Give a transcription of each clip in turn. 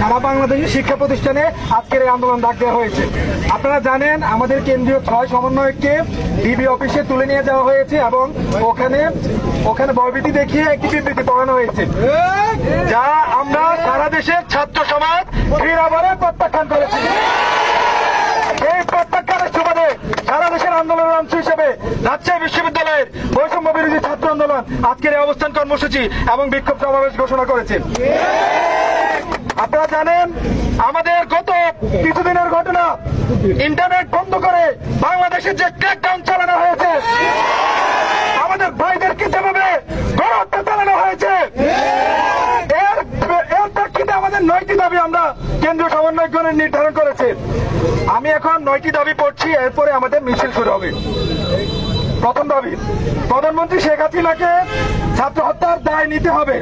সারা বাংলাদেশের শিক্ষা প্রতিষ্ঠানে আজকের এই আন্দোলন ডাক দেওয়া হয়েছে। আপনারা জানেন আমাদের কেন্দ্রীয় 6 সমন্বয়ককে ডিবি অফিসে তুলে নিয়ে যাওয়া হয়েছে এবং ওখানে ভয়ভীতি দেখিয়ে একটি বিবৃতি পড়ানো হয়েছে, যা আমরা সারা দেশের ছাত্র সমাজ ঘৃণাভরে প্রত্যাখ্যান করেছি। এই প্রত্যাখ্যানের সুবাদে সারা দেশের আন্দোলনের অংশ হিসেবে রাজশাহী বিশ্ববিদ্যালয়ের বৈষম্য বিরোধী ছাত্র আন্দোলন আজকের এই অবস্থান কর্মসূচি এবং বিক্ষোভ সমাবেশ ঘোষণা করেছে। আপনারা জানেন আমাদের গত কিছুদিনের ঘটনা, ইন্টারনেট বন্ধ করে বাংলাদেশের যে ক্র্যাকডাউন চালানো হয়েছে, আমাদের ভাইদেরকে যেভাবে গণহত্যা চালানো হয়েছে, এর প্রেক্ষিতে আমাদের 9টি দাবি আমরা কেন্দ্রীয় সমন্বয়কগণের নির্ধারণ করেছে। আমি এখন 9টি দাবি পড়ছি, এরপরে আমাদের মিছিল শুরু হবে। প্রথম দাবি, প্রধানমন্ত্রী শেখ হাসিনাকে ছাত্র হত্যার দায় নিতে হবে,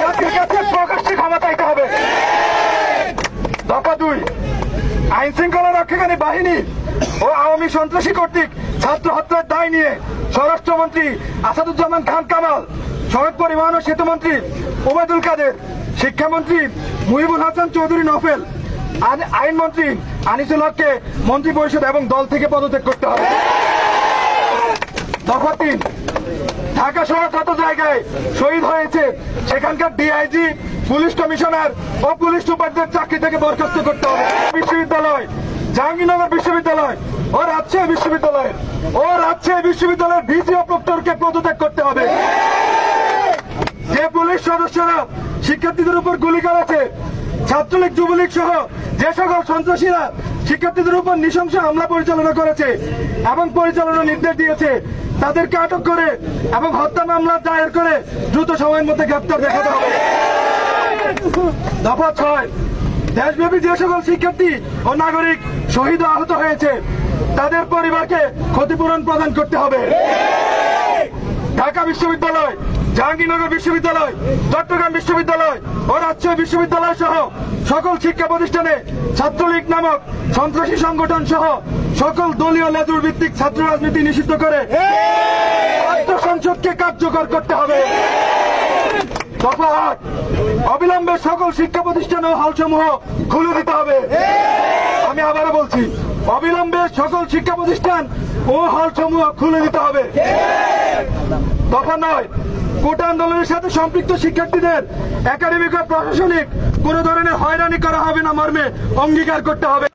জাতির কাছে প্রকাশ্যে ক্ষমা চাইতে হবে। দফা 2, আইন শৃঙ্খলা রক্ষাকারী বাহিনী ও আওয়ামী সন্ত্রাসী কর্তৃক ছাত্র হত্যার দায় নিয়ে স্বরাষ্ট্রমন্ত্রী আসাদুজ্জামান খান কামাল, সড়ক পরিবহন ও সেতু মন্ত্রী ওবায়দুল কাদের, শিক্ষামন্ত্রী মুহিবুল হাসান চৌধুরী নফেল, আইনমন্ত্রী আনিসুল হককে মন্ত্রী পরিষদ এবং দল থেকে পদত্যাগ করতে হবে। দফা 3, ঢাকা সহ যত জায়গায় শহীদ হয়েছে সেখানকার ডিআইজি, পুলিশ কমিশনার ও পুলিশ সুপারদের চাকরি থেকে বরখাস্ত করতে হবে। বিশ্ববিদ্যালয়, জাহাঙ্গীরনগর বিশ্ববিদ্যালয় ও রাজশাহী বিশ্ববিদ্যালয়ের ভিসি ও প্রক্টরকে পদত্যাগ করতে হবে। যে পুলিশ সদস্যরা শিক্ষার্থীদের উপর গুলি করেছে, ছাত্রলীগ যুবলীগ সহ যে সকল সন্ত্রাসীরা শিক্ষার্থীদের উপর নৃশংস হামলা পরিচালনা করেছে এবং পরিচালনার নির্দেশ দিয়েছে, তাদেরকে আটক করে এবং হত্যা মামলা দায়ের করে দ্রুত সময়ের মধ্যে গ্রেপ্তার দেখাতে হবে। দফা 6, দেশব্যাপী যে সকল শিক্ষার্থী ও নাগরিক শহীদ ও আহত হয়েছে তাদের পরিবারকে ক্ষতিপূরণ প্রদান করতে হবে। ঢাকা বিশ্ববিদ্যালয়, জাহাঙ্গীরনগর বিশ্ববিদ্যালয়, চট্টগ্রাম বিশ্ববিদ্যালয় ও রাজশাহী বিশ্ববিদ্যালয় সহ সকল শিক্ষা প্রতিষ্ঠানে ছাত্রলীগ নামক সন্ত্রাসী সংগঠন সহ সকল দলীয় লেজুর ভিত্তিক ছাত্র রাজনীতি নিষিদ্ধ করে ছাত্র সংসদকে কার্যকর করতে হবে। দফা 8, অবিলম্বে সকল শিক্ষা প্রতিষ্ঠান ও হলসমূহ খুলে দিতে হবে। আমি আবারও বলছি, অবিলম্বে সকল শিক্ষা প্রতিষ্ঠান ও হলসমূহ খুলে দিতে হবে। দফা 9, কোটা আন্দোলনের সাথে সম্পৃক্ত শিক্ষার্থীদের একাডেমিক ও প্রশাসনিক কোন ধরনের হয়রানি করা হবে না মর্মে অঙ্গীকার করতে হবে।